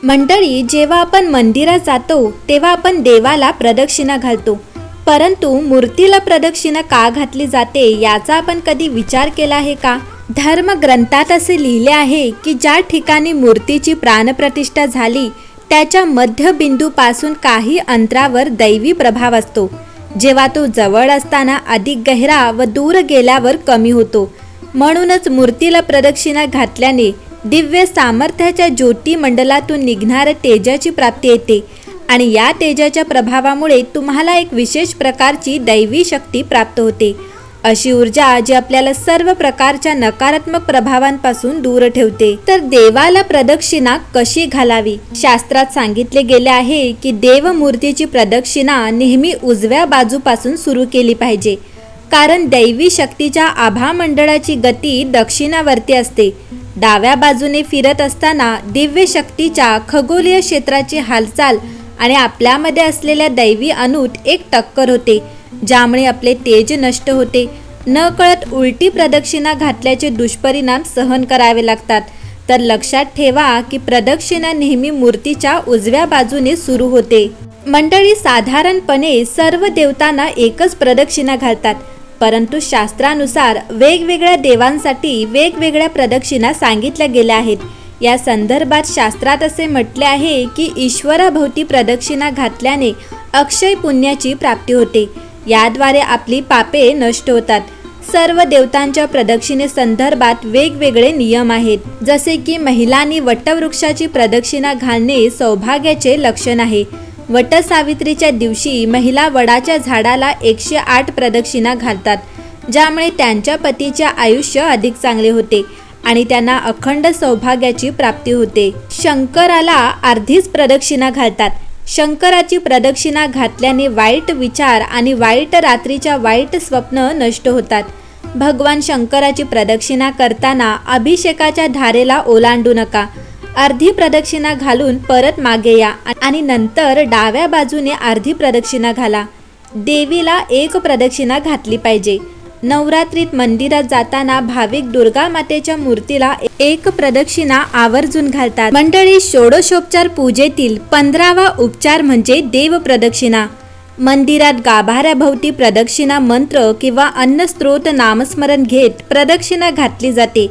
मंडळी, जेव्हा आपण मंदिरात जातो तेव्हा आपण देवाला प्रदक्षिणा घालतो, परंतु मूर्तीला प्रदक्षिणा का घातली जाते याचा आपण कधी विचार केला आहे का? धर्मग्रंथात असे लिहिले आहे की ज्या ठिकाणी मूर्तीची प्राणप्रतिष्ठा झाली त्याच्या मध्यबिंदूपासून काही अंतरावर दैवी प्रभाव असतो. जेव्हा तो जवळ असताना अधिक गहिरा व दूर गेल्यावर कमी होतो. म्हणूनच मूर्तीला प्रदक्षिणा घातल्याने दिव्य सामर्थ्याच्या ज्योती मंडलातून निघणाऱ्या तेजाची प्राप्ती येते आणि या तेजाच्या प्रभावामुळे तुम्हाला एक विशेष प्रकारची दैवी शक्ती प्राप्त होते. अशी ऊर्जा जी आपल्याला सर्व प्रकारच्या नकारात्मक प्रभावांपासून दूर ठेवते. तर देवाला प्रदक्षिणा कशी घालावी? शास्त्रात सांगितले गेले आहे की देवमूर्तीची प्रदक्षिणा नेहमी उजव्या बाजूपासून सुरू केली पाहिजे, कारण दैवी शक्तीच्या आभा मंडळाची गती दक्षिणावर्ती असते. डाव्या बाजूने फिरत असताना दिव्य शक्तीच्या खगोलीय क्षेत्राची हालचाल आणि आपल्यामध्ये असलेल्या दैवी अणूत एक टक्कर होते, ज्यामुळे आपले तेज नष्ट होते. नकळत उलटी प्रदक्षिणा घातल्याचे दुष्परिणाम सहन करावे लागतात. तर लक्षात ठेवा की प्रदक्षिणा नेहमी मूर्तीच्या उजव्या बाजूने सुरू होते. मंडळी, साधारणपणे सर्व देवतांना एकच प्रदक्षिणा घालतात, परंतु शास्त्रानुसार वेगवेगळ्या देवांसाठी वेगवेगळ्या प्रदक्षिणा सांगितल्या गेल्या आहेत. या संदर्भात शास्त्रात असे म्हटले आहे की ईश्वराभोवती प्रदक्षिणा घातल्याने अक्षय पुण्याची प्राप्ती होते. याद्वारे आपली पापे नष्ट होतात. सर्व देवतांच्या प्रदक्षिणेसंदर्भात वेगवेगळे नियम आहेत. जसे की महिलांनी वटवृक्षाची प्रदक्षिणा घालणे सौभाग्याचे लक्षण आहे. वटसावित्रीच्या दिवशी महिला वडाच्या झाडाला 108 प्रदक्षिणा घालतात, ज्यामुळे त्यांच्या पतीचे आयुष्य अधिक चांगले होते आणि त्यांना अखंड सौभाग्याची प्राप्ती होते. शंकराला अर्धीच प्रदक्षिणा घालतात. शंकराची प्रदक्षिणा घातल्याने वाईट विचार आणि वाईट रात्रीच्या वाईट स्वप्न नष्ट होतात. भगवान शंकराची प्रदक्षिणा करताना अभिषेकाच्या धारेला ओलांडू नका. अर्धी प्रदक्षिणा घालून परत मागे या आणि नंतर डाव्या बाजूने अर्धी प्रदक्षिणा घाला. देवीला एक प्रदक्षिणा घातली पाहिजे. नवरात्रीत मंदिरात जाताना भाविक दुर्गा मातेच्या मूर्तीला एक प्रदक्षिणा आवर्जून घालतात. मंडळी, षोडशोपचार पूजेतील 15वा उपचार म्हणजे देव प्रदक्षिणा. मंदिरात गाभाऱ्याभोवती प्रदक्षिणा मंत्र किंवा अन्नस्त्रोत नामस्मरण घेत प्रदक्षिणा घातली जाते.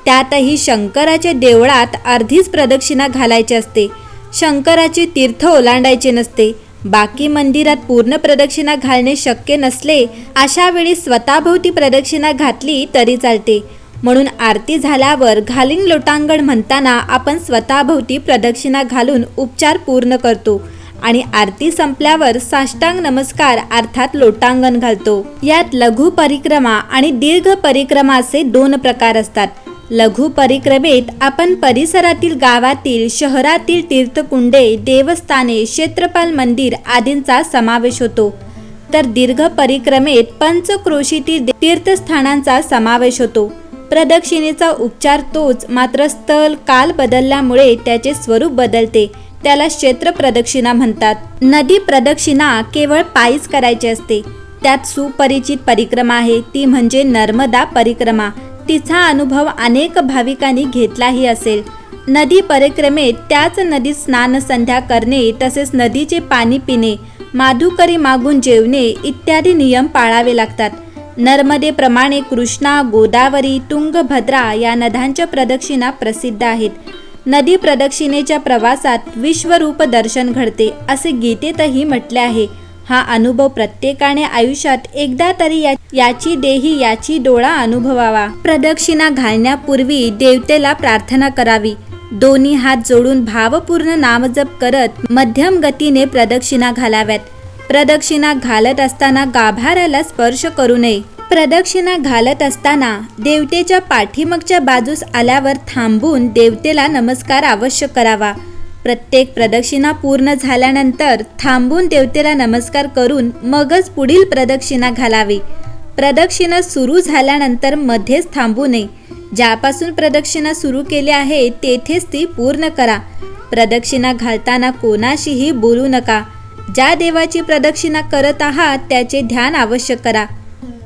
त्यातही शंकराच्या देवळात अर्धीच प्रदक्षिणा घालायची असते. शंकराचे तीर्थ ओलांडायचे नसते. बाकी मंदिरात पूर्ण प्रदक्षिणा घालणे शक्य नसले, अशा वेळी स्वतःभोवती प्रदक्षिणा घातली तरी चालते. म्हणून आरती झाल्यावर घालिंग लोटांगण म्हणताना आपण स्वतःभोवती प्रदक्षिणा घालून उपचार पूर्ण करतो आणि आरती संपल्यावर साष्टांग नमस्कार अर्थात लोटांगण घालतो. यात लघु परिक्रमा आणि दीर्घ परिक्रमा असे 2 प्रकार असतात. लघु परिक्रमेत आपण परिसरातील गावातील शहरातील तीर्थकुंडे, देवस्थाने, क्षेत्रपाल मंदिर आदींचा समावेश होतो. तर दीर्घ परिक्रमेत पंचक्रोशीतील तीर्थस्थानांचा समावेश होतो. प्रदक्षिणेचा उपचार तोच, मात्र स्थळ काल बदलल्यामुळे त्याचे स्वरूप बदलते. त्याला क्षेत्र प्रदक्षिणा म्हणतात. नदी प्रदक्षिणा केवळ पायीच करायची असते. त्यात सुपरिचित परिक्रमा आहे, ती म्हणजे नर्मदा परिक्रमा. तिचा अनुभव अनेक भाविकांनी घेतलाही असेल. नदी परिक्रमेत त्याच नदीत स्नान संध्या करणे, तसेच नदीचे पाणी पिणे, माधुकरी मागून जेवणे इत्यादी नियम पाळावे लागतात. नर्मदेप्रमाणे कृष्णा, गोदावरी, तुंगभद्रा या नद्यांच्या प्रदक्षिणा प्रसिद्ध आहेत. नदी प्रदक्षिणेच्या प्रवासात विश्वरूप दर्शन घडते असे गीतेतही म्हटले आहे. हा अनुभव प्रत्येकाने आयुष्यात एकदा तरी याची देही याची डोळा अनुभवावा. प्रदक्षिणा घालण्यापूर्वी देवतेला प्रार्थना करावी. दोन्ही हात जोडून भावपूर्ण नामजप करत मध्यम गतीने प्रदक्षिणा घालाव्यात. प्रदक्षिणा घालत असताना गाभाऱ्याला स्पर्श करू नये. प्रदक्षिणा घालत असताना देवतेच्या पाठीमागच्या बाजूस आल्यावर थांबून देवतेला नमस्कार अवश्य करावा. प्रत्येक प्रदक्षिणा पूर्ण झाल्यानंतर थांबून देवतेला नमस्कार करून मगच पुढील प्रदक्षिणा घालावी. प्रदक्षिणा सुरू झाल्यानंतर मध्येच थांबू नये. ज्यापासून प्रदक्षिणा सुरू केली आहे तेथेच ती पूर्ण करा. प्रदक्षिणा घालताना कोणाशीही बोलू नका. ज्या देवाची प्रदक्षिणा करत आहात त्याचे ध्यान अवश्य करा.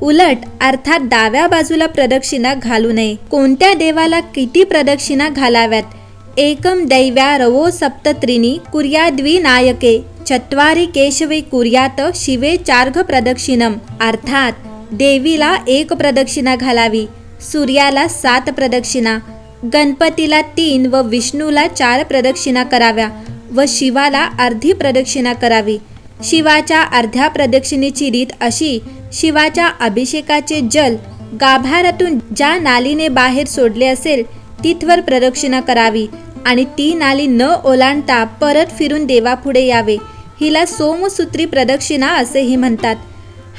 उलट अर्थात डाव्या बाजूला प्रदक्षिणा घालू नये. कोणत्या देवाला किती प्रदक्षिणा घालाव्यात एकम दैव्या रवो सप्तत्रिणी कुर्याद्विनायके चत्वारी केशवे कुर्यात शिवे चार्घ प्रदक्षिणम. अर्थात देवीला 1 प्रदक्षिणा घालावी, सूर्याला 7 प्रदक्षिणा, गणपतीला 3 व विष्णूला 4 प्रदक्षिणा कराव्या व शिवाला अर्धी प्रदक्षिणा करावी. शिवाच्या अर्ध्या प्रदक्षिणेची रीत अशी: शिवाच्या अभिषेकाचे जल गाभाऱ्यातून ज्या नालीने बाहेर सोडले असेल तिथवर प्रदक्षिणा करावी आणि ती नाली न ओलांडता परत फिरून देवापुढे यावे. हिला सोमसूत्री प्रदक्षिणा असेही म्हणतात.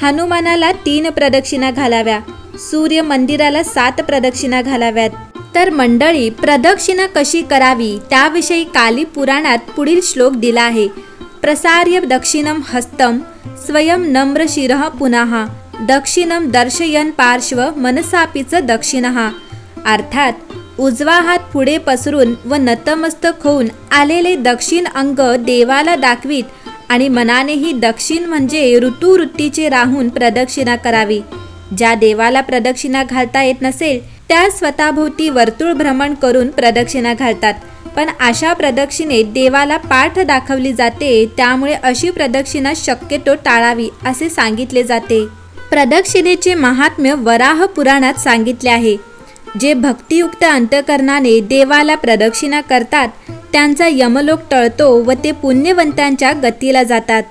हनुमानाला 3 प्रदक्षिणा घालाव्या, सूर्य मंदिराला 7 प्रदक्षिणा घालाव्यात. तर मंडळी, प्रदक्षिणा कशी करावी त्याविषयी काली पुराणात पुढील श्लोक दिला आहे. प्रसार्य दक्षिणम हस्तम स्वयं नम्र शिरः पुनः दक्षिणम दर्शयन पार्श्व मनसापीच दक्षिणः. अर्थात उजवा हात पुढे पसरून व नतमस्तक होऊन आलेले दक्षिण अंग देवाला दाखवीत आणि मनानेही दक्षिण म्हणजे ऋतुवृत्तीचे राहून प्रदक्षिणा करावी. ज्या देवाला प्रदक्षिणा घालता येत नसेल त्या स्वतःभोवती वर्तुळ भ्रमण करून प्रदक्षिणा घालतात. पण अशा प्रदक्षिणेत देवाला पाठ दाखवली जाते, त्यामुळे अशी प्रदक्षिणा शक्यतो टाळावी असे सांगितले जाते. प्रदक्षिणेचे महात्म्य वराह पुराणात सांगितले आहे. जे भक्तियुक्त अंतकरणाने देवाला प्रदक्षिणा करतात त्यांचा यमलोक टळतो व ते पुण्यवंतांच्या गतीला जातात.